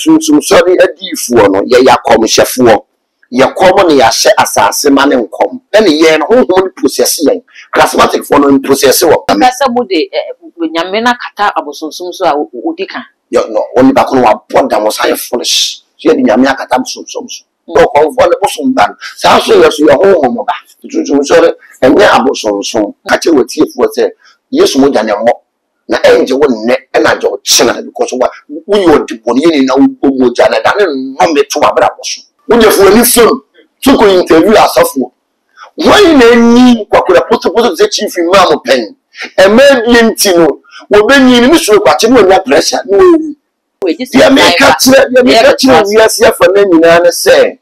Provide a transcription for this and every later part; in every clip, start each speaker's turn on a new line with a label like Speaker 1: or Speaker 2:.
Speaker 1: tuntum sorry adiifoɔ no yɛ yakɔmhyɛfoɔ yɛkɔm ne yɛahyɛ asase ma ne nkɔm ɛne yɛn no honhom process yɛn charismatic for no process wɔ
Speaker 2: kasa mu de nyame na kata abosonsom so a odi kan
Speaker 1: no oni ba ko no wabɔ da mo say foolish so yɛ de nyame akata abosonsom so no kɔmfo ne bosom ban saa so yɛ so yɛ honhom ba tuntum sorry ɛnyɛ abosonsom ka kyɛ watiefoɔ sɛ yesu mo gya ne mmɔ na enje wonne na jo china because what we would debone na wo jana da ne no meto abra boso wo je fu ani fam so ko interview asafo why na ni kwakura poto ze chief imam pen e ma bi ntino wo benyi ni so kwache no nya pressure no ya me ka tire wi ase afa na nyina na se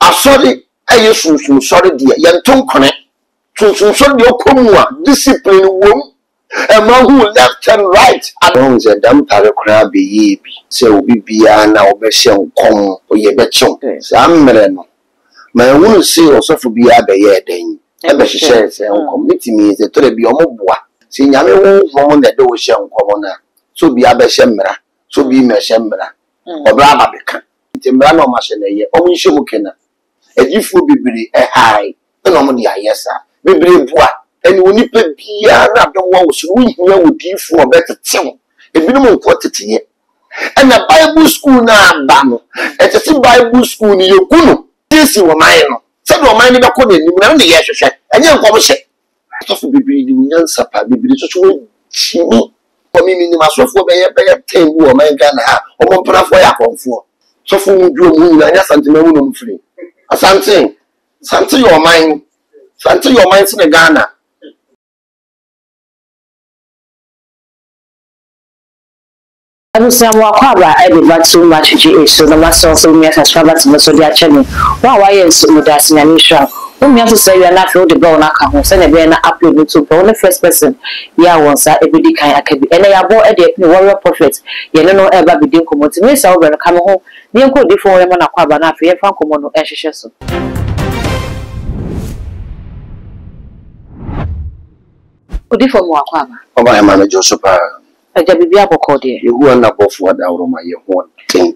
Speaker 1: asori aye sunsun sori de ye ntonkone sunsun sori de okomua discipline wom a man who left and right. I don't say damn paragraph be ye be. So be na obession come or ye betchon. Some mereno. My won't say also for be a ye then. Ever she says, committee me the to be omoboa. See Yami won't that do shall come on. So be a beshemra, so be me shemra. Or brava becan. Timbrano machine ye, only shimukena. And if you be a high, the normally yes, sir. Be bois. And when you pay beyond the walls, we will give for a better thing. A minimum quantity. And a Bible school now, Bano. And to see Bible school in your Kuno. This is mine. Some of mine never could in the yes, and young commission. Of be breeding young supper, be so chimney. For me, minimum for a 10 woman can have, or one for a so for you, and something free. Something your mind, something your mind's in a Ghana.
Speaker 3: I will say, I did not so much so the master also me as travel to Masodia Channel. Why is Mudas and Anisha? Whom you have to say you are not the bone account, send a banner upload to the first person. Yeah, once I every day kind of and I bought a day warrior prophet. You don't know ever be doing common to me, so when I come home, the uncle before him on a quabana for your fan common ashes. What if for more quabba? Oh, my manager, super. I just be able to dear. You were not both what out of my one thing.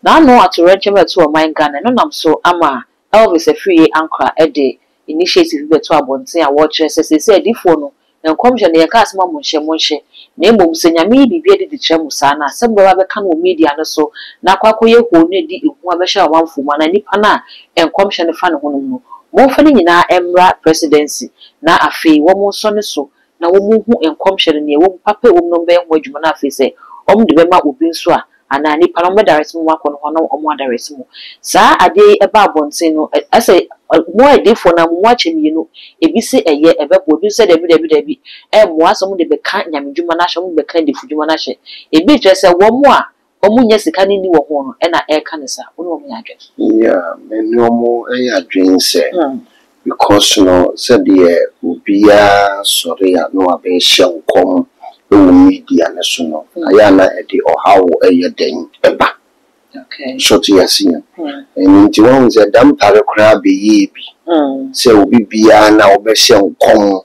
Speaker 3: Now, no, at to regiment to a mine gun, and I'm so ama. Elvis a free anchor a day initiative beto abonte a watch as they said if no and commission near Casma Monshe, name of Senya me be bearded the Chemusana, some brother can media so na quacoye who need the Wabasha one for man and Nipana and commission the fan hono. More funny in our Emra presidency, na a fee, one more son so. Na womu hu enkomhye ne wo papa wo no be ho adwuma na afi se the bema obi nso a ana ni pa no direct mu akọ no ho omo direct mu saa ade e ba abonten no ase mo edefo na mo ache ni no ebi se eye ebebo bi se debi mo aso de be kan nyamedwuma na hye mo be kan defu dwuma na hye ebi twa se wo mo a omo nya sika ni wo ho no e na e ka ne sa wo no mo adwen
Speaker 1: yeah me no mo e adwen se because no said the ubia sorry no abe hye nkom media na so no ayana e de o how e den eba okay so to yasin and nti won ze dam pare kra be ye bi se obi bia na obehye nkom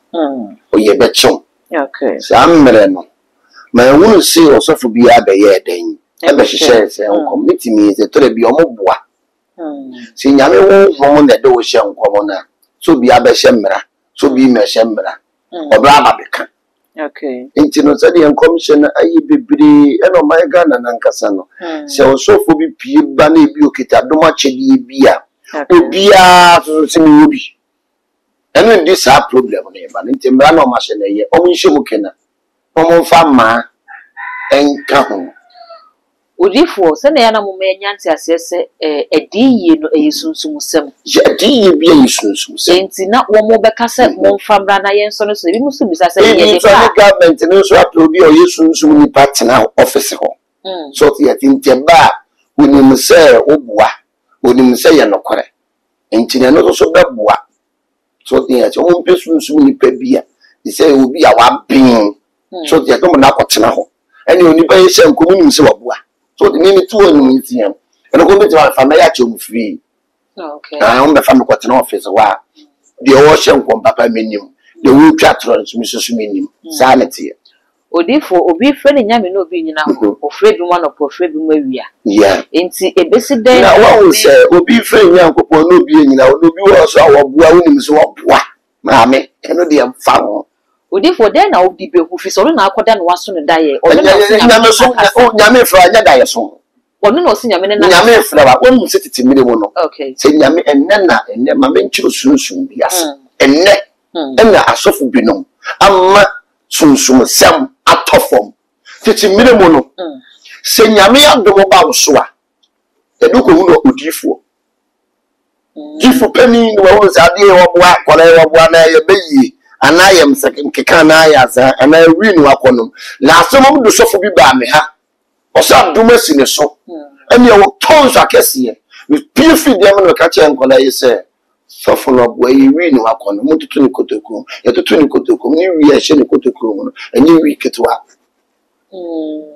Speaker 1: oye becho
Speaker 3: okay
Speaker 1: so amre no ma won se osofo bia be ye den e be hye se nkom mitimi ze to bi omoboa se nyame wo na de wo hye nkom na so bia be hye mra so bi me hye mra obra ba beka
Speaker 3: okay
Speaker 1: intino sadi en commission ayi bibiri eno my Ghana nankasa no se osofo bi pie ba na ebi okita doma chedi bia obia so se mi obi eno ndi sa problem no eba ntimra na o ma hye na ye o nhye mu kena o mo fa ma enka ho
Speaker 2: Odifo se na ya na mo menya nti asese ediye no eyisunsumusem
Speaker 1: ediye bi eyisunsumusem
Speaker 2: enti na wo mo beka se mo mfamra na yenso no so ebi musu bisa se ye
Speaker 1: de ka government no so aprobi o yesunsum ni partner office ho so ti atintemba wonim se oboa wonim se ye nokore enti na no so beboa so ti ya o mo pesunsum ni pa bia ni se obi a wa bin so ti atom na akotena ho eni oni ba ye hye nkomunim se waboa so the name to one team and go to my family at you free
Speaker 2: okay
Speaker 1: I am the family quarter office wa the ocean from papa minimum the will chat transmission minimum sanity
Speaker 2: Odifo obi friend nyame no obi nyina ho ofre bi mo no ofre bi mo awia
Speaker 1: yeah
Speaker 2: enti ebesi den
Speaker 1: na wo say obi friend nyankopon no obi nyina obi wo so awoboa wonim so woboa maame eno de amfa ho
Speaker 2: Odifo den na obi be hu fi so na akoda na waso no daye
Speaker 1: ono na nyame so nyame fra nya daye so
Speaker 2: ono na osi nyame na
Speaker 1: nyame fra ba wonu se tete mire mu no
Speaker 2: okay
Speaker 1: se nyame enne maame nchiro sunsun bi ase enne enna asofu binom amma sunsun sam atofom tete mire mu no se nyame adomo ba wo so a eduko hu no odifo gifu pani no wo se ade wo boa kola wo boa na ye beyi anayem sekem keka na ayaza ana wi no akonom la asomom do sofo bi ba me ha osa duma sine so ene wo tons akese we pifi dem no ka che nkola yi se sofo no boa yi wi no akonom mututu ni kotoko ye tutu ni kotoko ni wi a she ni kotoko no ene wi ketwa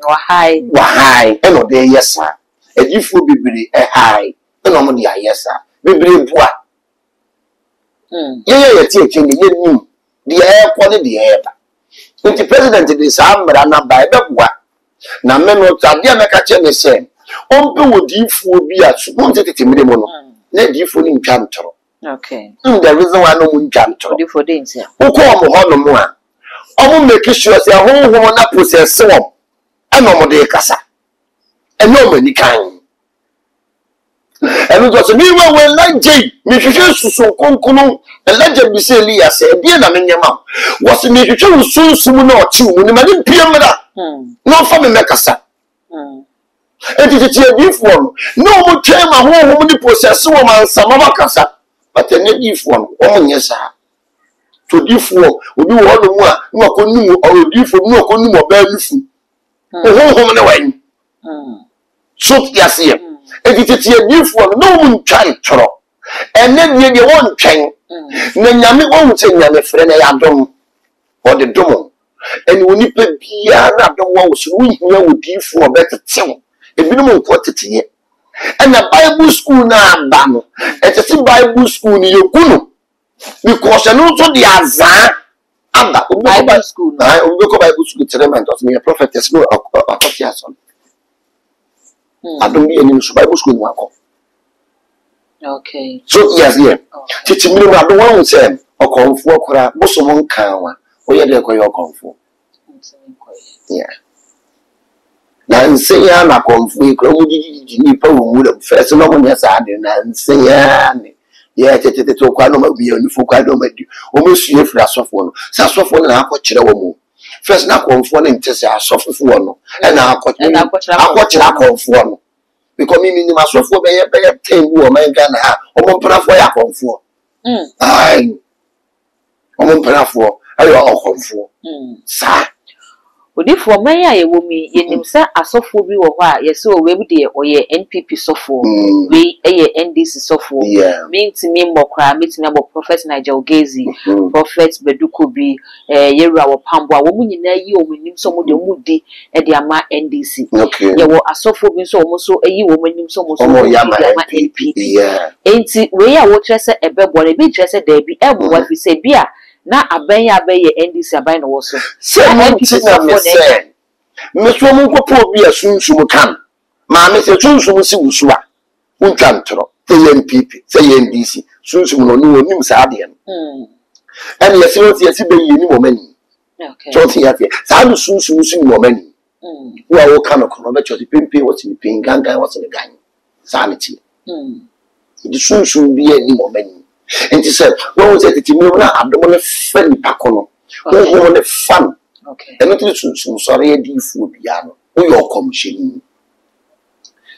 Speaker 1: wa hai eno de yesa ejifu bibiri hai eno mo de ayesa bibiri bua ye tie kini ye nim the air quality air. The president is Amber na by the bois. Na men no tadia me catch me say. On pe wo di fu bi a so won tete me mo no. Na di fu ni ntwantro.
Speaker 2: Okay.
Speaker 1: The reason why no mun ntwantro.
Speaker 2: Di fu dey ntia.
Speaker 1: Wo ko mo ho no mo a. Omo make sure say ho na process won. E no mo de kasa. E no mo ni kan. And it was a new one like Jay, Mrs. Susan Concunu, and Legend Biselia said, Dear Namina, was a Mrs. soon soon or two, when the man Piamada, no from a Macassa. And it is a gift one. No more came a home when the possess woman, some of Macassa, but a native one, oh yes, sir. To give one, would do all the more, no canoe or give for no canoe or belly. Oh, home and away. So, yes, here. It is a different no one try to. And then you won't change. Nanyami won't say Yami friend I don't or the domo. And when you put Piana don't want to we here would give for a better thing. A minimum quantity. And a Bible school now, Bano. It's a Bible school in Yokuno. Because I know the Azar. Bible school. I will go Bible school to them and of me a prophetess no a Tiason. I don't be any Bible school work.
Speaker 2: Okay.
Speaker 1: So yes, yeah. Teaching me I don't want to say or come for Kora, Bosomon Kawa, or you're going to come for. Yeah. Now say I come for you, would first no one yes, I didn't and say, yeah, to Quanoma be on for Quanoma, almost you for a soft one. Such of one and I watch it. First, now come for an test, I suffer for one, and I watch I call for one. Because me, my software by a 10 woman can have or for I come for. I on for I all come for. Sir.
Speaker 2: Odifo manya ye womi yenim se asofo bi wo ho a ye se o we de o ye NPP sofo we ye NDC sofo minti mi mbokra mitimi abo prophet Nigel Gezi prophet Beduko bi yewura wo pambo a wo mu nyina yi o manim so mo de mu di e de ama NDC ye wo asofo bi so mo so yi wo manim so mo so ya ama NPP enti we ya wo trese ebebo na bi trese da bi e bo wa fi se bi a na abenya abeye NDC abai no woso
Speaker 1: se me say me so mo kopo bi asunsun kan ma me se sunsun si wusu a untwantro se NPP se NDC sunsun no no nim sa ade no and yes no se be yi ni mo mani okay so ti ya sa do sunsun si mo mani wo kan ko be choti pempe what ni pin gangan what ni gan sa ni ti di sunsun bi ni mo mani. And he said, what was it? You know, I'm the one friend Pacono. Oh, the fun. Okay. And it is sorry, a deep food piano. Oh, your commission.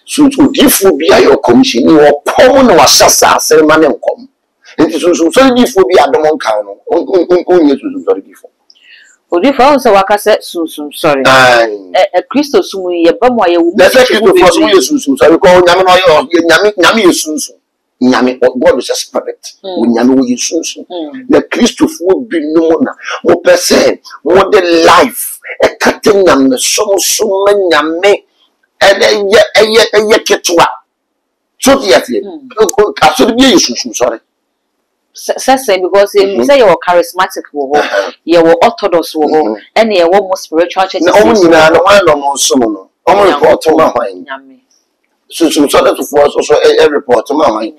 Speaker 1: So, deep food be your commission, your common or sassa, ceremony come. And it is so deep food be at the Moncano. Only to sorry before.
Speaker 2: Odifo so waka se sunsun sorry. Christo sumu ye bamwa ye wu.
Speaker 1: Let's say Christo for sumu ye sunsun sorry ko nyame no ye nyame ye sunsun. Nyame God is a spirit. We nyame we sunsun. The Christo for bi no na mo person mo the life e katen nyame so nyame e ye ketwa. So the atle. Aso bi ye sunsun sorry.
Speaker 2: say because you say you're charismatic you're orthodox and you're more spiritual church.
Speaker 1: No, so that was also a report to my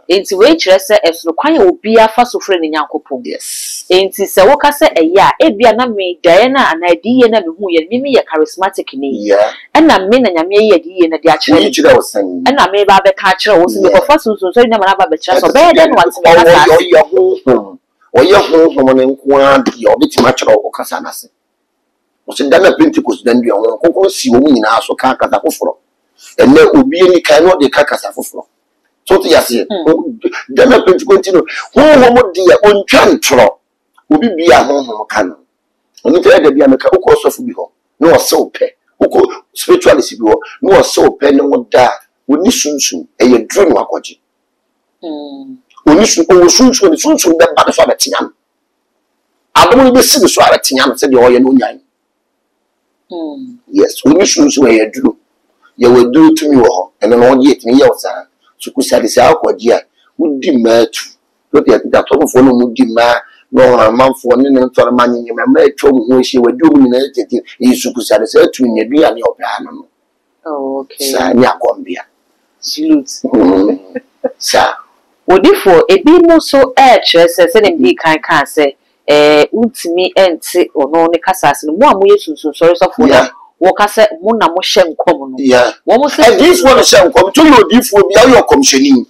Speaker 2: it's waitress as the choir will be a fast friend in Yankopon.
Speaker 1: Yes.
Speaker 2: Ain't it so? What say a ya? It be an me Diana and idea and who you mimi a charismatic name.
Speaker 1: Yeah.
Speaker 2: And I mean, and I may ye and the actually, and I may have a catcher was in the first so you never have a chance of bed and once or your home and your bit much of Casanas. Was it done a Pentecost then you won't see women in our so carcasa. And there will be any kind of the carcasa for. So to say, then a continue. Who dear own chantro will be a home canon. Only to be a mechanical of behold. No so pay. Who spirituality go, no so pay no one die. We need soon a dream wakoji. We need soon that bad for a tian. I don't want to see the swallow tian, said the oil no. Yes, we need soon a dream. You will do to me all, and an old yet me outside. So could satisfy our dear. Would demand to look at that top of one would demand no month for an for money in my maid told me she would do me is to satisfy to me be an your piano. Oh, okay.
Speaker 1: Yacombia.
Speaker 2: Salute.
Speaker 1: Sir.
Speaker 2: Would therefore a be more so urge as any big kind can say, would me and say or no Nicasas and 1 way so sorry for Wakasa Mona Moshem common.
Speaker 1: Yeah. And this one shall come to your deep will be your commissioning.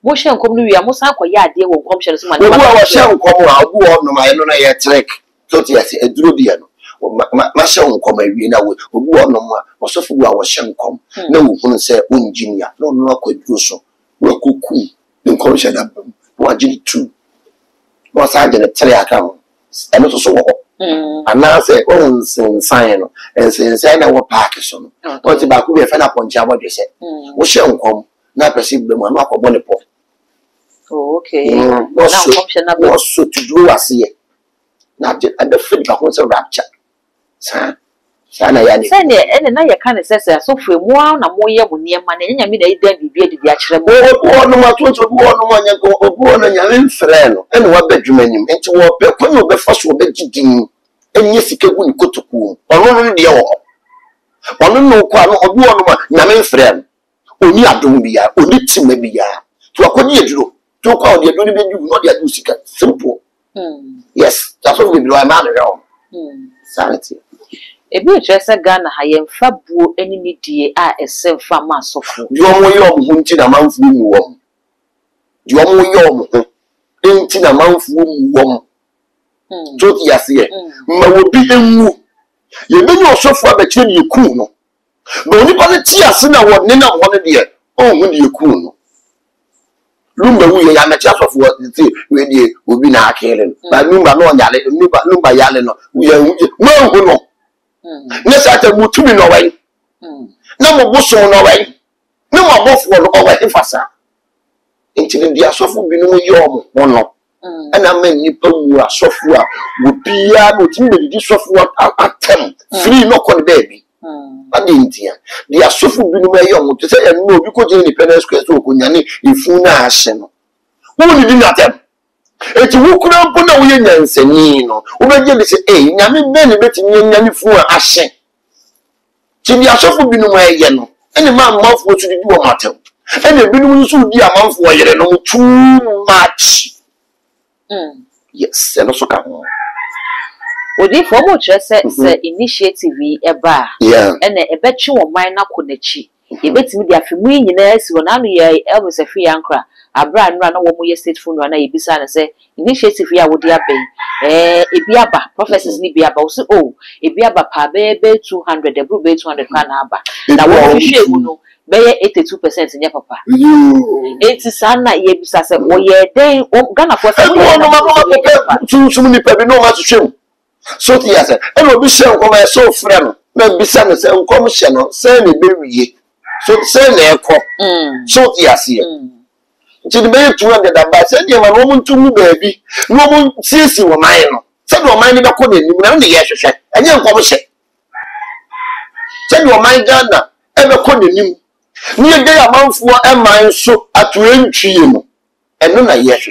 Speaker 2: Moshem come to you, most uncle ya dear will commissions.
Speaker 1: My shall come out, go on my own trick. So yes, a drudian. My shall come a winner with who no more was of who I was shall come. No one say, engineer, no could do so. No cuckoo, no commission up. What did it too? Was I in a teleacount? And also. And now say, oh, sign and say, I will Parkinson. What's about who we find upon Java, you said. We shall come, not perceive the monarch of one point.
Speaker 2: Okay.
Speaker 1: What's so to do us here? Not at the foot of a rapture. Sana, and now you can't say so for 1 or more year when near money, and I mean, they be the actual born no matter what you go born and your friend, and what bedroom and to what when you be first will be jigging, and yes, you can go to cool, or only the or no quality of one, your friend, only a dumbia, only to maybe ya, to a conjugal, to call the do not yet music simple. Yes, that's what we do. I'm out around sanity. A bit just a gun, I am fabu any media a self from myself. You are more hunting a month woman. You are more painting a month woman. So, yes, here, my will be in you. You may not suffer between you cool. But only by the tears in our Nina wanted here. Oh, when you cool. Lumber, we are a chance of what you see with you will be not killing. But Lumba no Lumba Yaleno, we are no. Yes, I tell you to be no way. No more bush on no way. No more both one over the fassa. Until the sofa be no yom or no. And I mean, you are software would be able to make this software at 10 free knock on the baby. I didn't hear. The sofa be no young to say, and no, because independence question, if you are ashen. Who did not tell? It's who could not put away and say, no, over say, eh, Yammy Benny betting Yammy for ashen. Jimmy, I suffer be no way, and the man mouth was to do a matter. And the bill should be a month for you know too much. Yes, and also come on.
Speaker 2: Would you form just say initiative a bar? Yeah, and a bet you or mine not conachi. You bet me the familiars when I'm here, Elvis a free anchor. A brand run over your state phone runner, you beside and say, initiative here would there be? Ibiaba, professors need be about so, oh, Ibiaba pa baby 200, the blue bay 200 crown harbor. Now, what you share, no, bay 82% in your papa. It's a son, ye beside, oh, yeah, they won't gonna for
Speaker 1: so many people know how to swim. So, yes, and will be shown on my soul friend, no, beside the same commission, send me baby. So, send their crop. So, yes, here. To the bay 200 and by sending a woman to me, baby. No one sees you a mile. Send your mind about calling you only yes, and young commission. Send your mind down, ever calling you. Near day a month for a mile so at 20, and none a yes.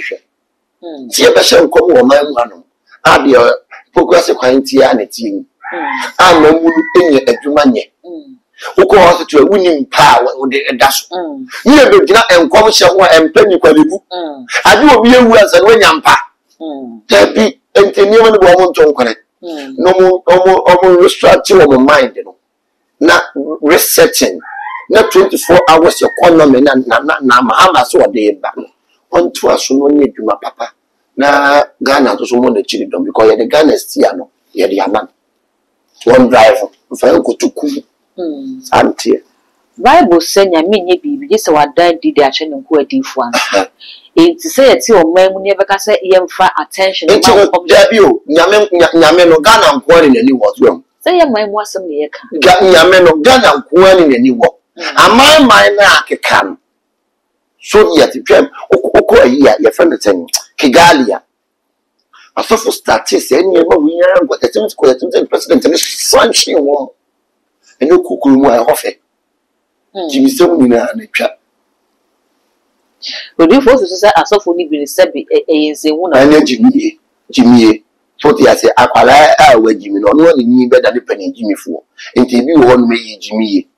Speaker 1: See a person come on my one. Add your progressive quantity. I'm no moon a human. Who calls to a winning power with the dash. You have been and commercial and penny quality. I do be a worse than when yampa. Happy and anyone won't talk on it. No more restructuring of mind, you know. Not researching, not 24 hours your economy, and Mahama so a day back. On to us, no need to my papa. Na Ghana to someone the children because the Ghana is Tiano, you're the man. One driver, if I go to cool. Auntie.
Speaker 2: Bible saying, I mean, you just what died did the action and quite different. It's say it's your man never can say, attention.
Speaker 1: It's your debut, Yamen of Ghana and quarreling any was wrong. Say, your man was some near Yamen of Ghana and quarreling any walk. And my mind can. So yet, if you have your friend saying, Kigalia. I thought for statistics, any of we are what the things president and sunshine warm. And no cuckoo more offer. Jimmy so in a trap.
Speaker 2: But if also say, I saw for Libby said, a woman,
Speaker 1: and Jimmy, 40 I say, I where Jimmy, no one knew better than the penny Jimmy for. And you won't make Jimmy.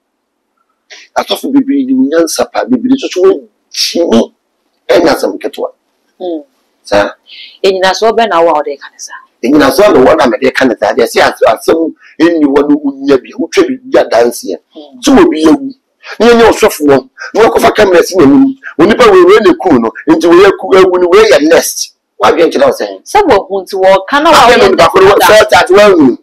Speaker 1: I thought for be the young supper, be the Jimmy, and not some catwa. Sir,
Speaker 2: and you saw Ben our day, Canessa.
Speaker 1: And you saw the one I'm at the Canada, they say, I saw anyone who tribute that dance here. So will be you. You soft one. Work of a camera when you put really cool into where your nest. What are you saying?
Speaker 2: Someone wants to walk, cannot
Speaker 1: first at well.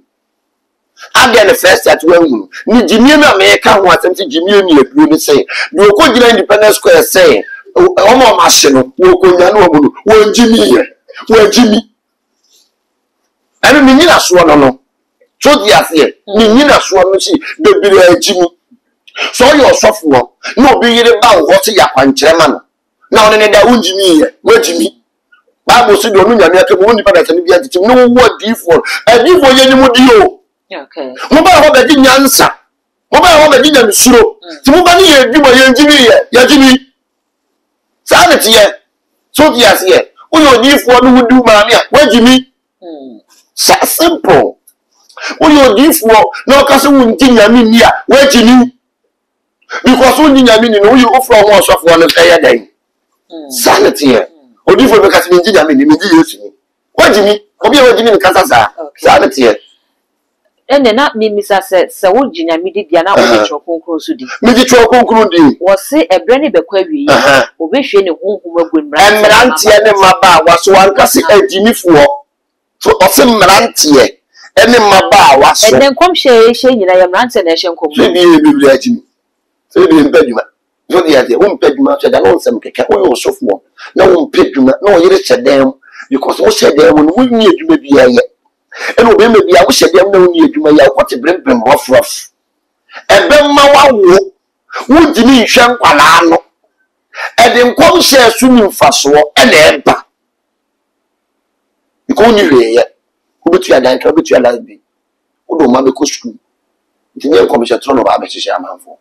Speaker 1: I get the first at well. Jimmy American wants them to Jimmy you say. You could get Independence Square saying, oh, my machine, where Jimmy, where Jimmy. I don't mean that's one no. So the affair, Nina Swan, the Jimmy. So you're soft one. No be about what you are chairman. Now, then, that would Jimmy, where Jimmy. Bible said, you know, no what default. And you for any more deal.
Speaker 2: Okay.
Speaker 1: Mobile Hobbit didn't answer. Mobile Hobbit didn't slow. To move on here, Jimmy, sanity, so yes, yeah. Who your default would do, mammy, where Jimmy? So simple. Who your default, no cousin wouldn't think I mean, yeah, where Jimmy? Because when you mean, you offer one of one of a day. Sanity, or different because I mean, immediately. What do you mean? What do you mean, Casasa? Sanity.
Speaker 2: And then not me, Mrs. said, so would you meet the another conclusion?
Speaker 1: Medical concluding
Speaker 2: was say a brandy bequery, or wish any home who will bring
Speaker 1: Merantia and Maba was one cassie a Jimmy for. So, also Merantia and Maba was.
Speaker 2: And then come share, saying I am ransom nation
Speaker 1: community. So the impediment. So the idea won't pay much at the some cake or software. No one paid you, no, you said them because we said them when we need to be a yet. And maybe I wish them no need to make what to bring them rough. And then my would you need Shankwalano? And then come share swimming fast and emper. You can't hear who bet you are like a bit you are like me. Who don't mammy school. The new commission turn of Abisham for.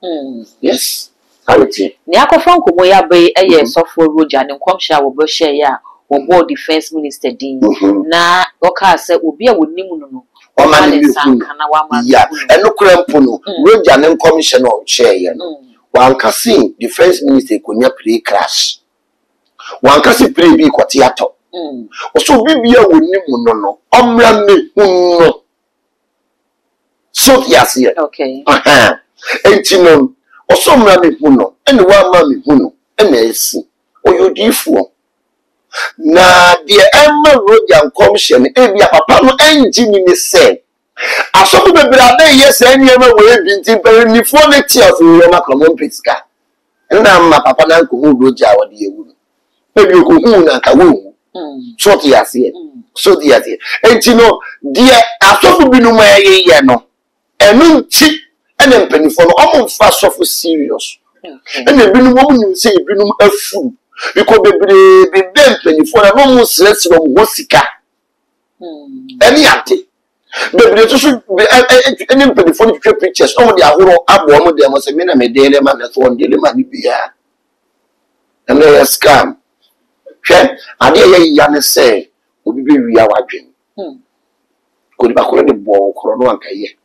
Speaker 1: Yes, Harity.
Speaker 2: Niako Franco Moya Bay, a year software road and Comsha will share ya or board defense minister Dean. Na Oka said will be a wood Nimuno. Or man, yeah, and no crampuno, road and commission on chair. One can see defense minister could not play crash. One can see play be quatiato. So be a wood Nimuno, Omra. So yes, yeah. Okay.
Speaker 1: And Timon, or some mammy puno, and one mammy puno, and I see. Or you default. Na dear Emma Rogan Commission, and your papa and Jimmy say. I saw the brother, yes, and you ever will be very for the tears in your Macron Pisca. And now my papa and uncle who wrote our dear woman. Maybe you could and a womb. So yes, yeah. So dear, and you know, dear, I saw to be no way, no. And cheap and then penny for almost fast off serious. And then been woman say, bring a fool because they been penny for an almost less of Wosika. Any auntie. But should be any penny for the pictures. Oh, they are all up one of them was a minute, a daily man, that's one daily money be here. And they are scam. hwe ade ye ya ne se obi be wi awadwen ko di ba ko de bo koro no anka ye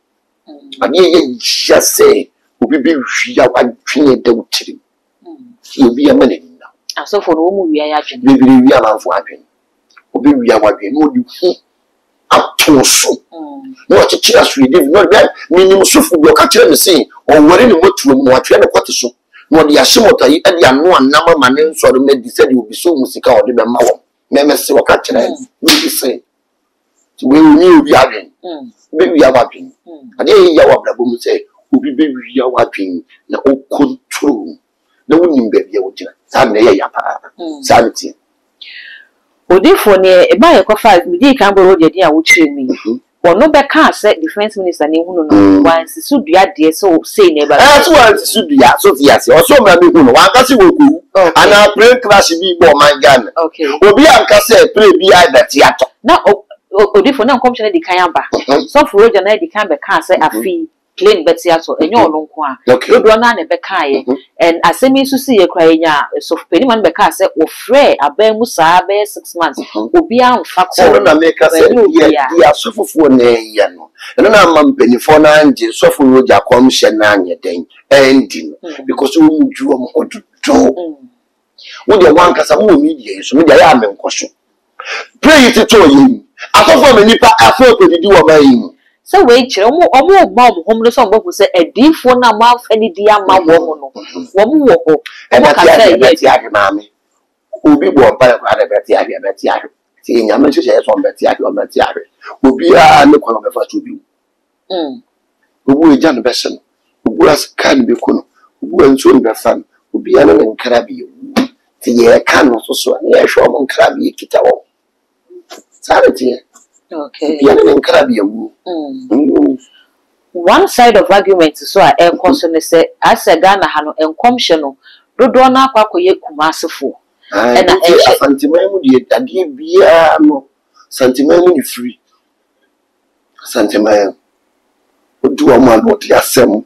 Speaker 1: ade ye ya se obi be wi awadwen de utiri obi amane na
Speaker 2: asofo no mu wi awadwen
Speaker 1: bibiri wi amanfo adwen obi wi awadwen no di hu atoso no achichira suide no be minim sofu bi o ka kire me sei onware ne motuo mu atwe ne kwateso no de yashimota yi ade anu anama mane nsoro medi se de obi so musika o de be ma wo memese o ka kire bi se ti we ni obi adwen be wi awadwen ade ya wa brabo mu se obi be wi awadwen na o control na wonim be bia wo jira sa na ye ya pa sa nti
Speaker 2: odifo ne e ba ye ko fa mi di kan bo ro je din a wo chire mi ono be ka say defense minister ne hunu no wansi su dua de so say ne ba
Speaker 1: so wansi su dua so ti ase o so ma me hunu wan ka se wo ku ana plane crash bi bo man Ghana obi anka say play bi ai da theater
Speaker 2: na odifo na commission di kan aba so for roger na di kan be ka say afi plane betia so enyo ono nko a dodo na be ka ye and asemi su si ye kra nya so peni man be ka say wo frɛ aban mu saa be 6 months obi an fa ko
Speaker 1: so na me ka say ya sofofo na ye no eno na am penifo na anje sofo roja commission na anye den endi because wo muju o mo odudo wo de wan kasa mo media so media ya me nkoso pray it to you asofo me nipa afo to didi wo ba yi
Speaker 2: so we chire omo gba omo hom no so mbo say edifo na ma afani di ama wo no wo mo wo ho
Speaker 1: e ka say ye ti ade ma me obi bo mpa ko ade beti ade ti nyame hye ye so beti ade o beti ade obi a ne ko be fa to bi obu e jan be sen obu as kan be ko no obu enso be fan obi a ne nkara bi ti ye kan no so ne ye hwe mo nkara bi kita wo sare ti
Speaker 2: okay
Speaker 1: one
Speaker 2: side of argument so a enkoso say as a Ghana ha no enkomhye no dodo na akwakoye kumasefo
Speaker 1: na santimamu de ade bia no santimamu ni free santimamu odu o ma no de asem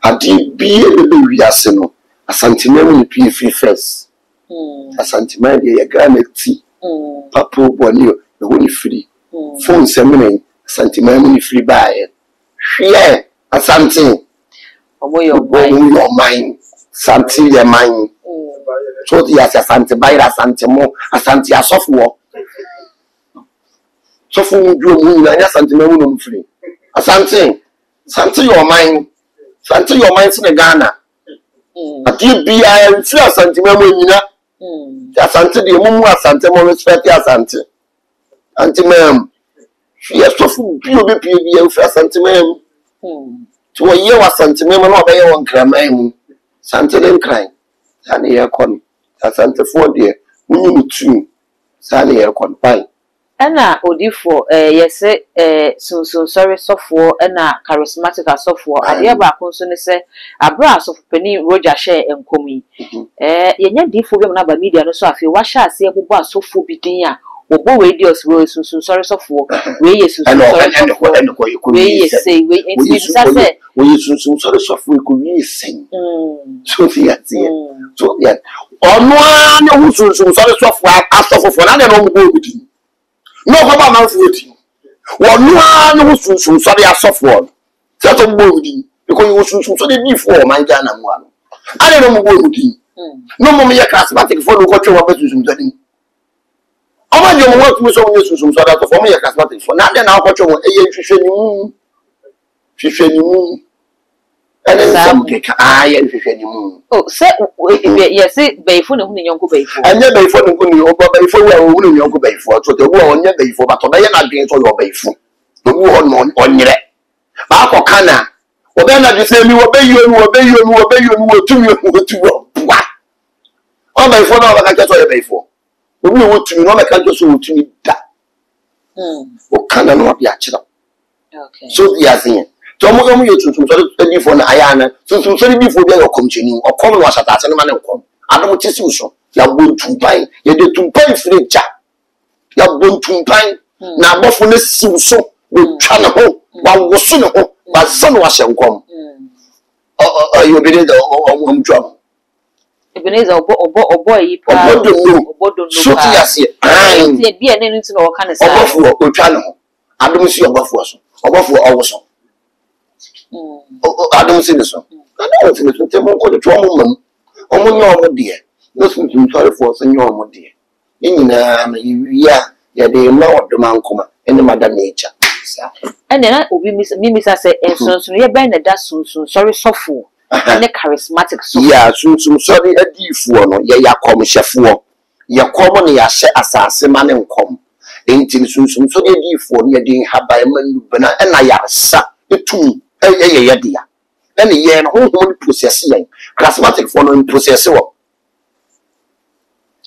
Speaker 1: ade bia be wiase no santimamu ni free first santimamu de ya Ghana ti papo boni no ni free phone semene santimamu ni free buy hwe asante
Speaker 2: omo your
Speaker 1: mind santi your mind so the asante buy asante mo asante asofo so fu ndu mu na ya santimamu no free asante your mind in Ghana ati bia free asantimamu nyina asante de mu asante mo respect asante antimam hwe sofu bi obi pie bi en fra santimam to ye wa santimam no obaye won kraman mu santelen kran sane ye kon asantefo de munyi mutu sane ye kon pai
Speaker 2: ana odifo yese sunsun sorry sofo ana charismatic sofo ade ba ko so ne se abra sofo pani Roger share enkomi yenya difo bi na ba media no so afi wa sha ase ebobo asofo bi din a obo radios we sunsun sorry sofo we yesunsun sorry sofo we yese we entibisa se
Speaker 1: we yesunsun sorry sofo ko we sen so fiati so ya ono anya sunsun sorry sofo asofo na no mo bi no ko ba man fuoti wonu anu sunsun so dia sofo se to mbo udi because you sunsun so dey before man Ghana mu anu ale no mbo udi no mo me charismatic for no ko twa ba sunsun so din o ma jo mo wa tu so mo sunsun so da to for me charismatic for na de na ko twa mo eye hwehwe ni mu ene sam ke ka ye hwehwe ni mu
Speaker 2: se yes beifo ne hu ne nyonko beifo
Speaker 1: anya beifo ne hu ne o ba beifo wa hu ne nyonko beifo so te wo onye beifo ba to na ye na dwen so yo beifo no wo no onyere ba ko kana obe na de se mi wo beyo mi wo tumi wa o beifo na ba ka je so ye beifo obi wo tumi no ba ka je so wo tumi da o kana no abi a kira
Speaker 2: okay
Speaker 1: so dia sin to mo mo ye tuntum so di fo na ayana tuntum so di fo bia yo komcheni o kom no asata ase no ma ne kom adom tisi so ya bontumpan ye de tumpan frija ya bontumpan na abofo na siw so we twa ne ho wa woso ne ho ba zan wa hyenkom yo be de o mtwa
Speaker 2: Ebenezer obo yi pa
Speaker 1: obodo so ti ase
Speaker 2: ai ti bia ne nti no ka ne sa
Speaker 1: obofo otwa ne ho adom si obofo so obofo owo so adom si ne so na o ti ne so te mo ko de to mo mam omo nya omo de no so ti sorry for so nya omo de nyina na yiya ya de ma odom ankoma ene mada nature sa
Speaker 2: ene na obi misa say ensonso ye ben na da sunsun sorry sofo ene charismatic so
Speaker 1: ya sunsun sorry adifuo no ye yakom hyefo yakom ne ya hye asase ma ne nkom enti sunsun sorry adifuo ne ye din haban manu bana ena yarsa etu ye dia ene ye no ho process ye charismatic for no process wo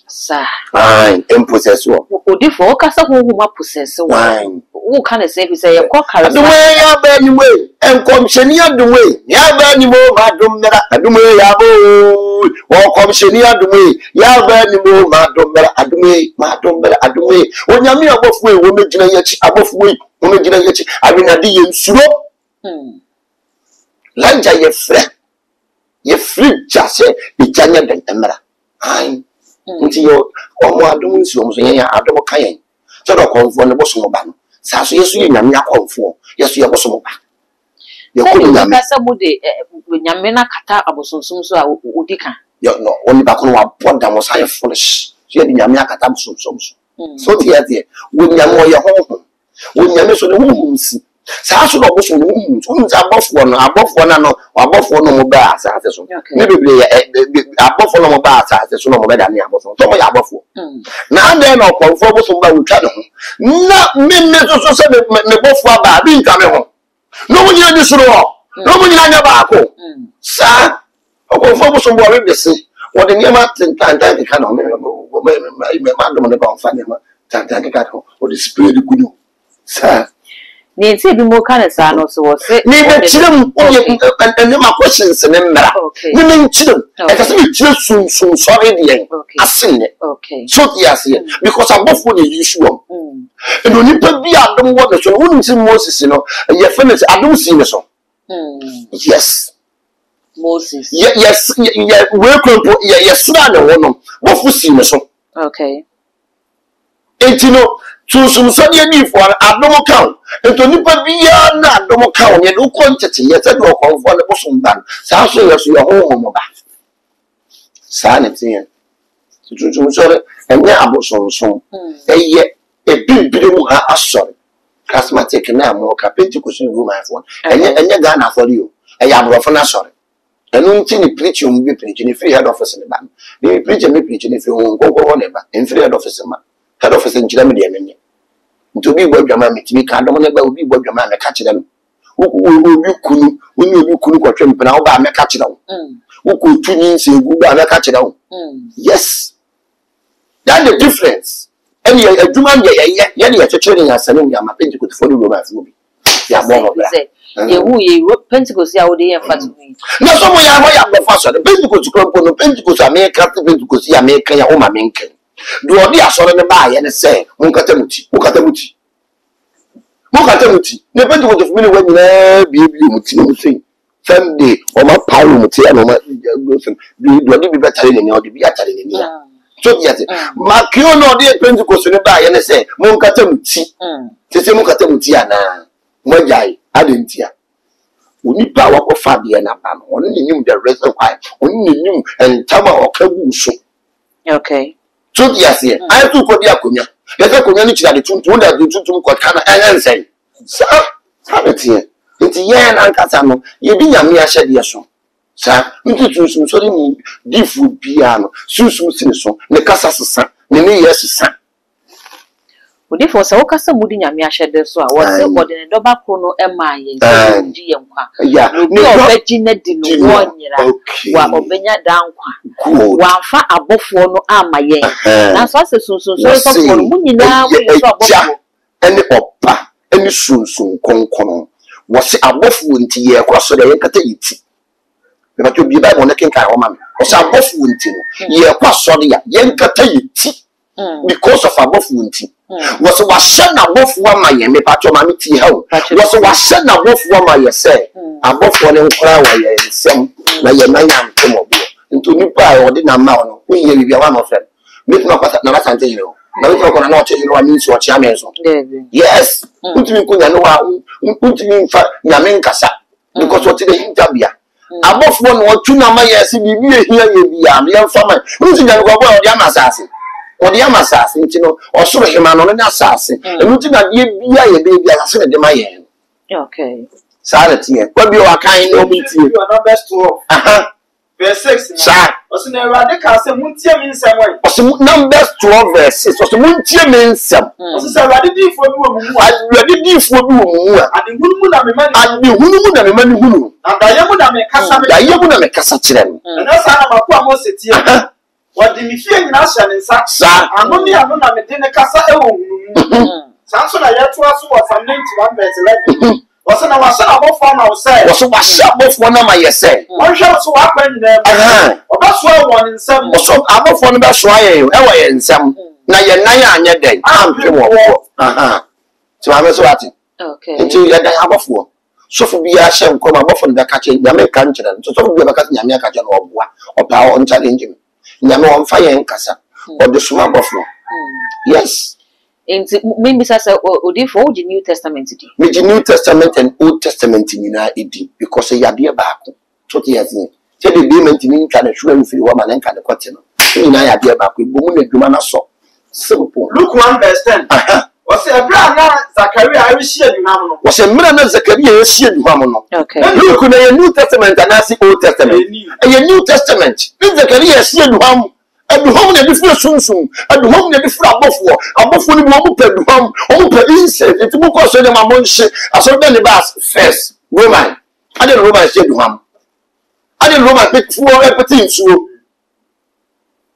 Speaker 2: sa
Speaker 1: ai em process wo
Speaker 2: odifo kasa ho ma process wo kan say bi say ye ko charismatic
Speaker 1: adum ya ba ni we enkom hyeni adum ya ba ni mo ma dum mera adum ya bo wo kom hyeni adum ya ba ni mo ma dum mera adum onyame abofu wo megina yachi abofu wo megina yachi abinade ye nsuro lanja ye free jase bijanya den mera ai nti yo omo adum nsi omo so ye adum kan so do konfo ne boso mo ba no sa so yesu ye nyame akonfo yesu ye boso mo ba ye ko nyame
Speaker 2: ka sa bude nyame na kata abosonsum so a odika
Speaker 1: yo no oni ba ko no aboda mo sa ye foolish so ye nyame akata abosonsum so tie wo nyame ye ho wo nyame so ne hu nsi sa so do boso ne hu nsi abofo na no mo ba asase so ne bebre abofo no mo ba asase so no mo be da ne abofo so mo ya abofo na ande na okonfo boso ba wutwa ne ho na memme so se ne bofo ba bi nka me ho no mo nyina ni soro no mo nyina nya ba ko sa okonfo boso bo re bese wo de nyama tantan ka na me ma do mo ne ba fa ne ma tantan ka ko o de spirit kudu sa
Speaker 2: ni nti bi mo kan sa no so se
Speaker 1: ni be chirem o ye ene ma questions ne mmara ni me chirem e ka se bi chire sun sorry de asenne so yes because abofo dey issue and oni pa bi adom wo ne so woni ti Moses no ye finish adom si ne so yes
Speaker 2: Moses
Speaker 1: yes we ko yes na ne wo no bofo si ne so
Speaker 2: okay
Speaker 1: etino susum so de ni for adom kan ento nipa bia na adom kan ye no kontete ye se do konfo ne bosum ban sa so ye so ye ho mo ba sa ne tin susum so enye abosonson eye ebibire mu ha asori charismatic na mo ka Pentecost room afọ enye ga na afọ yo eye abrofo na asori enu nti ni preach o mbi preach ni free head office ne ba ni preach me preach ni free ho gogo ne ba en free head office ma head office njira me de menye nti obi gbo adwama metimi ka dom ne ba obi gbo adwama me ka kire no obi kunu kwatwe mpena wo ba me ka kire wo ko tuni nse gu ba me ka kire wo yes that's the difference and ye adwuma ye ne chechire ne asane ya ma Pentecost for the Roman fobi ya bo bra
Speaker 2: ye hu ye Pentecost ya wo de ye fatu
Speaker 1: na so mo ya ho ya bo fa so de Pentecost ko no Pentecost America Pentecost ya America ya o ma menken do odi asore ne ba ye ne se munkata muti ne Pentecost of mini when na bi muti no sei Sunday o ma paul muti ya no ma do odi bi betare ne odi bi atare ne ya so yes ma kio no odi Pentecost ne ba ye ne se munkata muti se munkata muti ana mo jai adentia onipa wa ko fa de na ba no oni nim the reason why oni nim entama o ka gu so
Speaker 2: okay
Speaker 1: so yes I too ko dia konya ye ka konya ni chira de tuntum da tuntum ko kana ensen sa betie nti ye na nkasa no ye bi nyame ahye de so sa nti tuntum so ni difu bia no susum sin so ne kasa sesa ne yesesa
Speaker 2: odifo se wokasa mudi nyame ahyede so a wo se bode ne doba ko no ema ye nji ye nkwa ni obeji na di no wonyira wa obenya dankwa wa fa abofo no ama ye na so ase sunsun so so no munyina wo so abofo
Speaker 1: ene opa ene sunsun konkono wo se abofo nti ye kwaso de ye kata yiti me ba to bi ba mo ne kenkan ho ma me wo se abofo nti no ye kwaso de ya ye kata yiti because of abofo nti was washana bofu wa maye me patcho ma meti ha was washana bofu wa maye se abofo ne nkora wa ye nsem na ye manya ntomo bo to nipa or didn't amount. We hear you one of them. Make no question, no, that's something you know. Now we talk on not you know what means what chairman. Yes, put me kun no put me in fact Yamen Kasa because what the interview. Above one or two number years, be here, you be a farmer. Who's in the Yamasasi? Or the Yamasasi, you know, or so him on an assassin. And looking at you be a baby, I said, my hand.
Speaker 2: Okay.
Speaker 1: Sanity, what you are kind of meet you are not best to. Verse 6, sir. Was in a radical, some Muntia means some way. Or numbers 12 verses, or some Muntia means some. Was a radical for you, I ready for you, and the woman and the woman and the man who. And I am a Cassachin. And that's how I'm a poor city. What did you feel in us and in such, sir? And only I don't have a dinner Cassa. Samson, I had to ask what I'm named to 1 verse 11. Wasn't I was about form outside? Was a shop of one of my essay. One shot so happen there. Or that's one in some. Or so I'm of one of us why I in some. Now you're nine and day. I'm so I'm so at it.
Speaker 2: Okay.
Speaker 1: Until you have a four. So for be a sham come up from the catching the American children. So be a cat Yamaka or power on challenging. Yamo on fire and Casa or the swamp of floor. Yes.
Speaker 2: Maybe that's for the New Testament.
Speaker 1: With the New Testament and Old Testament in United because they are dear back. So he has seen. Tell the demon to me can assure you woman and can the continent. In I are dear back with woman and saw. Simple. Look 1 verse 10. Was a brother Zachariah Irish was a man of Zachariah Shield Hamono. Okay. Look at a New Testament and ask the Old Testament. And a New Testament. Then Zachariah Shield Ham. And the home that is soon, and the home that is above when you want to home, open insect, it's more costly than my monster. I saw the bus first. Roman. I didn't Roman said to him. I didn't Roman pick 4 everything. So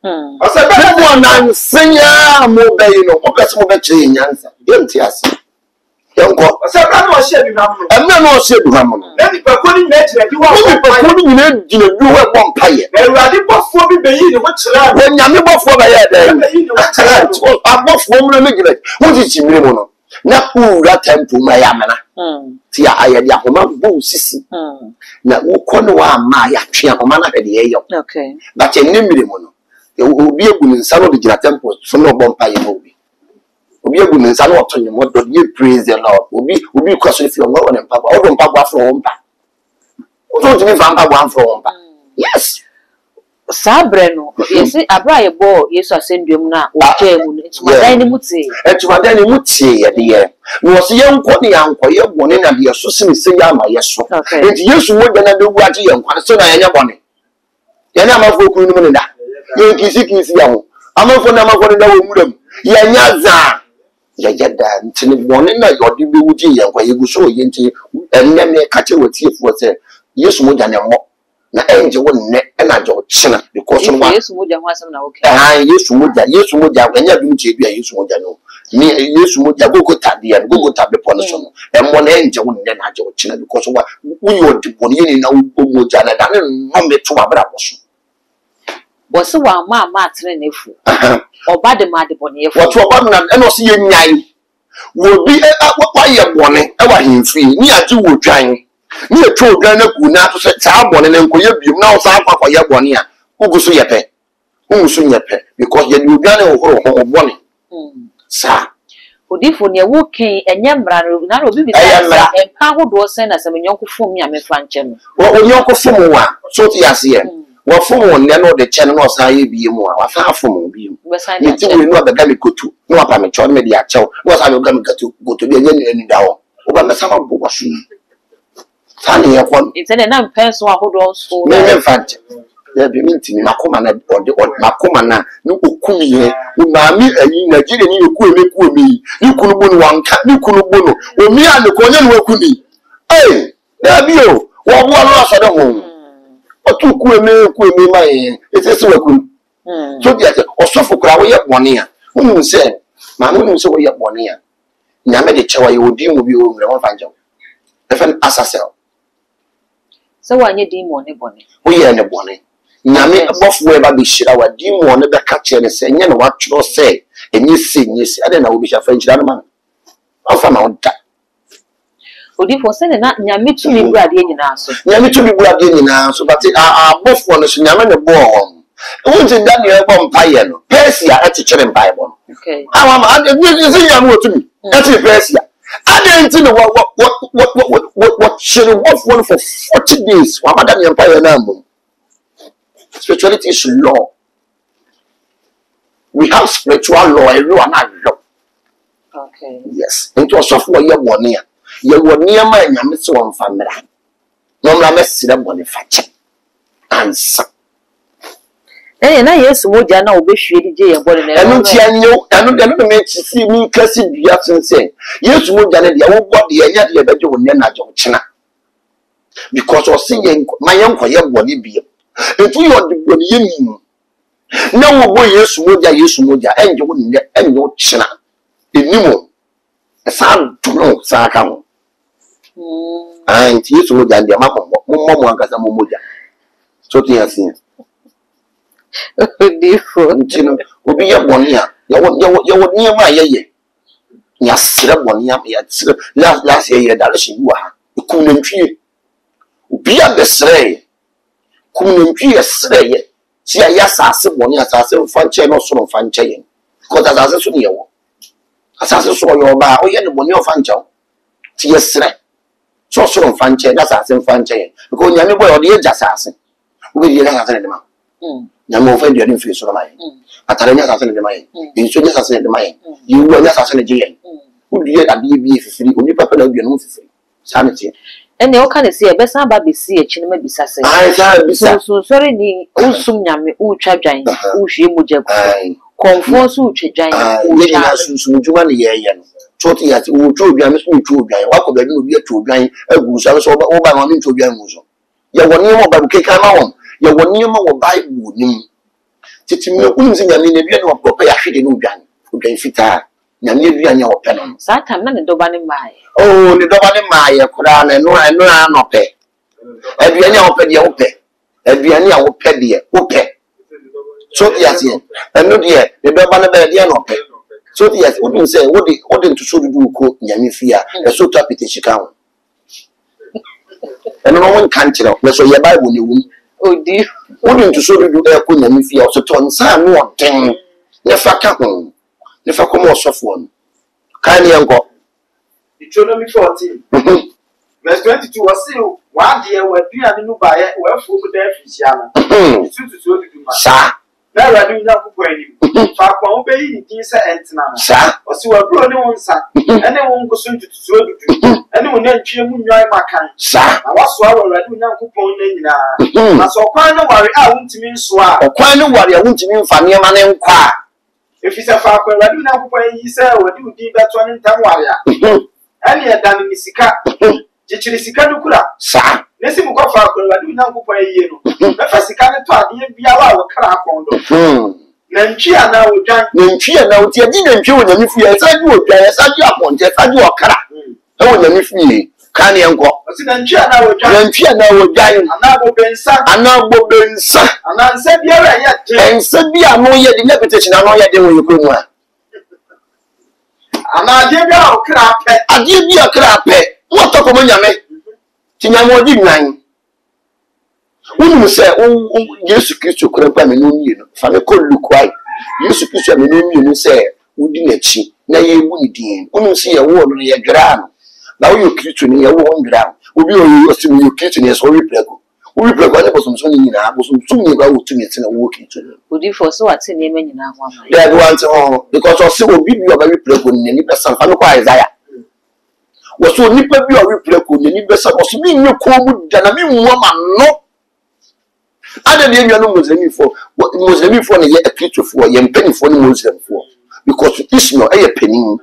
Speaker 1: I said, one senior mobile, what person will bet you in answer? Don't you ask? Young God, I said, I'm not sure you have. I'm not sure you have. Then if I couldn't mention it, you are you were vampire. And I did not for me, what's that? When you're not for my head, I'm not for me. What is your name? Not who that time to my amana. Tia, I had Yakoma Boo Sissy. Now, who corner my Chiamana at the air. Okay. But a name, you will be able to sell the temple for no vampire movie. We are going to say what you praise the Lord. We be question if you're not on Papa or Papa from Papa. Don't you find one from Papa? Yes.
Speaker 2: Sabreno, yes, a bright boy, yes, I send you now. Okay, it's my Muti.
Speaker 1: And to my Danny Muti at the end. Was a young Connie uncle, you're born in a dear Susan Sayama, yes, so. And you would then do what you want, so I am bonnet. Then I'm a folk in that. You kiss young. I'm a for number one in the room. Yaza. Yajada, until morning, like your DBUG, where you go so into and then they catch it with you for say, yes, more than a more. Now, angel wouldn't and I don't china because of what yes, would you want some okay? I used to move that, yes, would you when you're doing JB, I used to know. Near yes, would you go tap the and go tap the policy. And one angel wouldn't then I don't china because of what we want to put in now, Mojana, and not me to my brother.
Speaker 2: Was so one Martin if or bad the mad upon you.
Speaker 1: What one and also you nine will be why you're born, ever him free, near two would trying. Near two granite would not set someone and then you now sound for your one year. Who goes to your pet? Who soon your pet? Because you got over home bonnie. Sir.
Speaker 2: Who did for your walking and young brother, now will be and power was sent as a young for me, I'm a Franchem.
Speaker 1: Well, you're for one, so yes, here. What for one, then the channel was I be more, or far from you. You think we know the Gami go to, no, I'm a child media chow, was I going to go to the any down. Over the summer was Fanny upon it's an unpencil who also never fact. There be meeting Macomana or the Macomana, no Kumi, who mammy and Nigerian you could make with me. You could win one cat, you could bono, or me and the Korean work with me. Hey, there be you, what lost at the home. Or two cool me, my, it's a work. So yes, or so for Crowley up 1 year. Whom said, my woman so way up 1 year. Yammy the chow you would deal with you in one find you. If an assassin.
Speaker 2: So I need demon, bonnet.
Speaker 1: We are in a bonnet. Yammy above where be shit our demon never catch and say, you know what you say, and you sing, yes, I don't know, we shall French man. Off my own time.
Speaker 2: Odi for say na nyame tumi brade nyina so.
Speaker 1: Nyame tumi brade nyina so, but abofo no so nyame ne bo on. Won ti Daniel bo mpaye no. Persia etikere mpaye bo.
Speaker 2: Okay.
Speaker 1: Awam ade say nyame otumi. Eti Persia. Ade nti no what should work for 40 days. Wa madam empire na mbom. Spirituality is law. We have spiritual law, everyone has law.
Speaker 2: Okay.
Speaker 1: Yes. Into a software you won here. You won near my Yamiso on family. No, I'm a silver body fetch. Answer.
Speaker 2: Eh, na yes, mo jana obehwe DJ and body na.
Speaker 1: Enu ti anyo, enu de no me see me kasi bia sense. Yes, mo jana de wo body enya de beje wonne na jo chena. Because o see my yanko ye body bia. Etu yo de body ye ni. Na wo bo Yesu moja enje wonne enyo chena. Enimo. Esa duno sa ka mo. Anti Yesu moja de mo akasa mo moja. So ti asin.
Speaker 2: Different.
Speaker 1: Obi ya boni a ya wo niam ayeye ya sire boni am ya sire last year direction you ha kunantwie obi ya besre kunantwie ya sire ye si ya sase boni asase fanche no so fanche ye ko da asase so ne wo asase so yo ba o ye ne boni o fanche ti ya sire so fanche da asase fanche ye ko nyame boy o de ya asase obi ye na asase ne ma nyame ofa duane mfiri so mai atare nya sase ne mai inso nya sase ne mai yiwu nya sase ne je udie ade bi fifiri oni papa na duane mfiri sanete
Speaker 2: ene o kan se e be san ba be si e chine ma bisa se so sorry ni usum nyame utwa dwan uhwe mojagu konfo so utwa dwan
Speaker 1: o nya sunsun juma ne ye no choti ya ti wo twa dwan so utwa dwan wako ba bi no bi atwa dwan agu so so o ba no ntwa dwan mu so ya woni mo ba keka ma won ya woni ma wo Bible nim titi me kunzi nyame ne bia no proper ya hwede no udwan fita nyame bia nya wo pe no
Speaker 2: satan na ne doba ne mai
Speaker 1: oh ne doba ne mai kura na no no pe aduane a wo pe de wo pe aduane a wo pe de wo pe so yes eno de ne doba ne be de no pe so yes wo dun say wo de nto so dudu ko nyame fia e so to apete shika ho eno no won kan kire na so ye Bible ne wum
Speaker 2: odi
Speaker 1: wouldn't to show you there could not feel so to answer no thing. Never come, never come or soft one. Kindly uncle.
Speaker 4: Deuteronomy 14. Verse 22 was still 1 year where you are new by it, where food there is yana.
Speaker 1: Sir,
Speaker 4: now I do not go any. Far from obeying this and
Speaker 1: sir,
Speaker 4: or so a brother one son, and they won't go soon to do. Anyone then cheer me, my kind.
Speaker 1: sir,
Speaker 4: I was swallowed, I do not coupon in. I saw quite no worry, I won't mean swallow. Or
Speaker 1: quite no worry, I won't mean for me, man, and qua.
Speaker 4: If it's a far, I do not coupon, he said, what do you do that one in Tamwaria? Any a damn Missika, Jichisika Nukura,
Speaker 1: sir.
Speaker 4: Nessim Goffa, I do not coupon a year. If I can't talk, be our crap. Nanchia now, Nanchia now, Tia didn't chew them if you are said you would as I upon just as you are crap. Oh, let me feel. Can you go? Nanchia now would die, and now will be son, and now will be son, and I said, yet, and said, be a more yet in repetition, I know yet when you come. And I give you a crap, I give you a crap. What talk about your mate? Tinamo did nine. When you say, oh, yes, Christo could have no mean, Fanny could look white. Yes, Christo, no mean, say, wouldn't she? Nay, you wouldn't dean. Wouldn't see a word on your ground. Now you Christo in your own ground. Will be your kitchen as we play. We play what was some in our bosom soon about 2 minutes in a walking to them.
Speaker 2: Would you for so what's in name in our one?
Speaker 1: That once all because our civil be your very play when any person can acquire Isaiah. Was so nipper be your replay when any person was being your cold than a mean woman, no. Other than your Muslim for what Muslim for a creature for a penny for the Muslim for because Ishmael a penny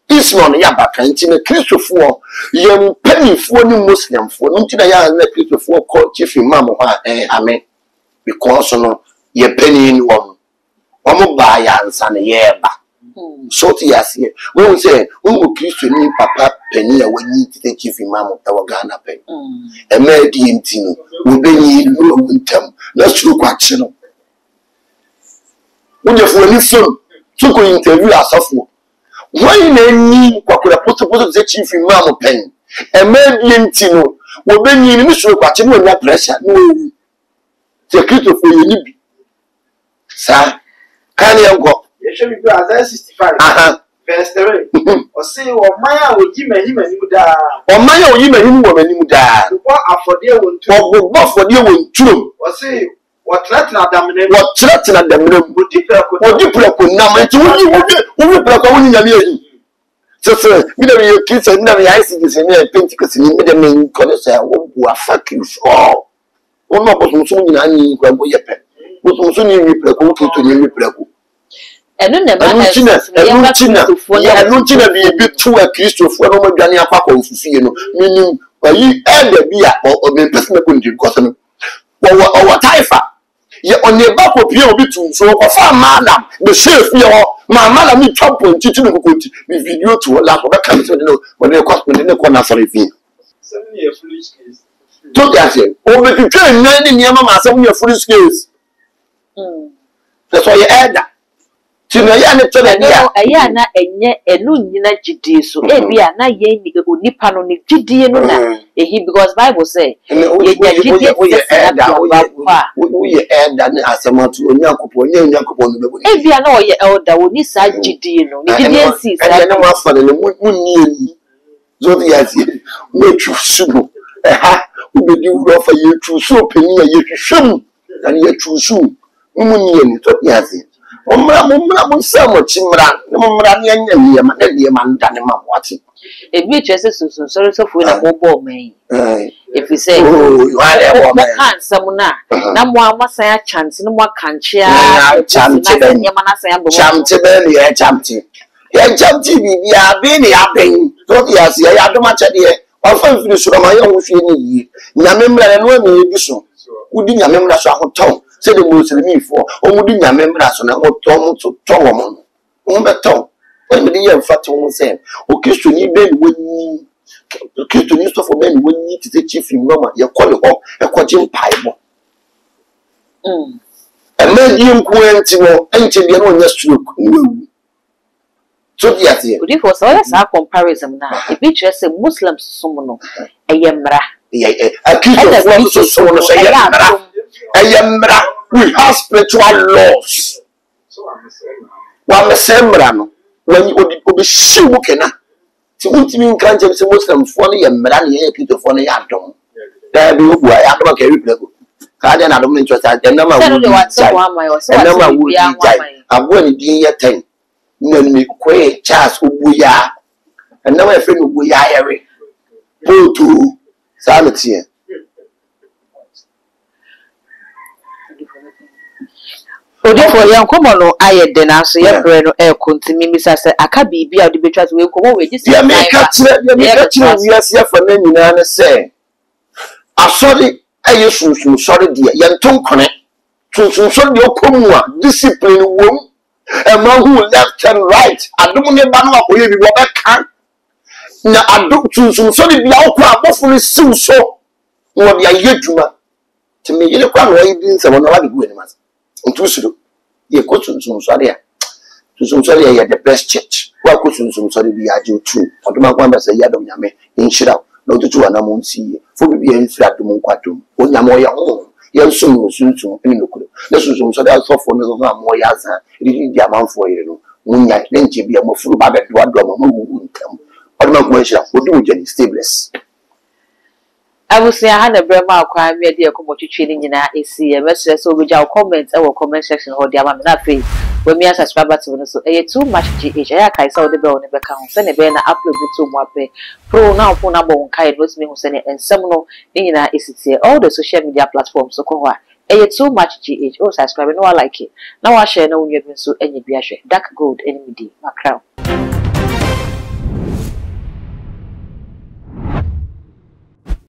Speaker 1: Ishmael Yabaka in a creature for young penny for the Muslim for until I am a creature for called Chief Mamma Amen because no ye penny in one buy and son a year back. So yes, when we say, oh, Christian, Papa Penny, when you take Chief Mamma our Ghana pen. A mere DMT will be in term. Let's look at channel. When you're for any film, to go interview us of why name what could have put the Chief Mamma pen?
Speaker 4: A man yintino, will be in Mister Quatin with that pressure. No, the Christo for you. Sir, can you go?
Speaker 1: You should be as 65. Verse 3. Or say, or Maya will give me him and you die.
Speaker 4: Or Maya will give me him when you die.
Speaker 1: What are for dear one to
Speaker 4: what for dear one true?
Speaker 1: Or say, what threaten at them?
Speaker 4: What threaten at them? Would you put number to who put only a million? So, sir, you know, your kids and never ice is in a Pentecost in the main college. Who are fucking so. One more was soon in any grandpa yet. Was soon in reply to the reply.
Speaker 2: And then
Speaker 4: the Lunchina be a bit too a Christo for no Johnny Apaco, meaning by you and the beer or the personal country cotton. Or Taifa. Yet on the back of your bit so far, madam, the sheriff, my mother, me top on teaching the country with video to a lack of a country when they cost me in the corner for a fee.
Speaker 1: 7 years foolish case.
Speaker 4: Don't get it. Over to train 9 years, 7 years foolish case. That's why you add that.
Speaker 2: Ayana enye enu nyina gidie so ebia na ye ni onipa no ne gidie no na ehi because Bible say ye gidie
Speaker 4: we elder na asematu onyakopo onyakopo no bebo
Speaker 2: ebia na oye elder woni sa gidie no ne gidie si sa
Speaker 4: na wa fa ne munni eni zo ya si we chusu no ha ubedi wuro fa ye chusu peni ya ye hwehwem na ye chusu munni eni to ya si Mumra Samo Chimra, Mumranian Yama, Ndane Mamwati.
Speaker 2: If you just so sorry so for a mobile man. If you say,
Speaker 4: oh, you are a woman,
Speaker 2: handsome now. No more must say a chance, no more country.
Speaker 4: Chamtibelli, Chamti. Yeah, Chamti, we are being happening. Don't you see? I have much idea. I'll find finish from my own feeling. Yamemra and women, so. Who didn't remember so tongue? Say the Muslim for, or would you remember us on what Tom to Tom? Tom, when the year fat woman said, O Christian, you been with me. Christian used to for men when you to the chief in Roma, you call it up a quadrin pipe. A man you Quentino, ancient the own stroke. So, yes,
Speaker 2: if was always our comparison now. If you just a Muslim someone, a yamra.
Speaker 4: A Christian so say, Ayamra, we have spiritual laws. One sembrano, when you would be shukena. So, what you mean, can't you say Muslim funny and Melania Peter funny atom? There be who I am not carry people. Carden, I don't interest. I never would die. I'm going to be a 10. When we quay Charles Ubuya, and now a friend who we are. Go to Sanity.
Speaker 2: For young common, I had then answer your brain or air continue, Miss Asa. I can't be out the betrayals will come away. Just make
Speaker 4: yes, for many say. I sorry, I used to sorry, dear, young tongue connect. To show your comua, discipline womb, a man who left and right. I don't know about what you can. Now I don't choose some sorry, the outcry, hopefully, soon so. What they are yet to me, you know, why you didn't say one of the good ones. Intuition, you go to some sorry. To some sorry, the best church. Why could some sorry be a Jew too? Or to my one say, Yadom Yame, in Shira, no to two and I won't see you. For me, in flat to Monquatum, when Yamoya home, young soon will soon to Pinocchio. This was some sort of soft for no more yaza. It is the amount for you. When you then be a more full bag at what drama won't come. Or not much for doing Jenny Stables.
Speaker 2: I will say I had a Brema crime where they are coming to training in our AC. A message so with our comments our comment section or the amount that way. When me as a subscriber to so too much GH. I saw the bell on the account. Send a banner upload it to Mwape. Pro now phone number on Kai was me who send it and some in our AC. All the social media platforms so call too much GH. Oh, subscribe no I like it. Now I share no new so any beer. Dark gold enemy D. My crown.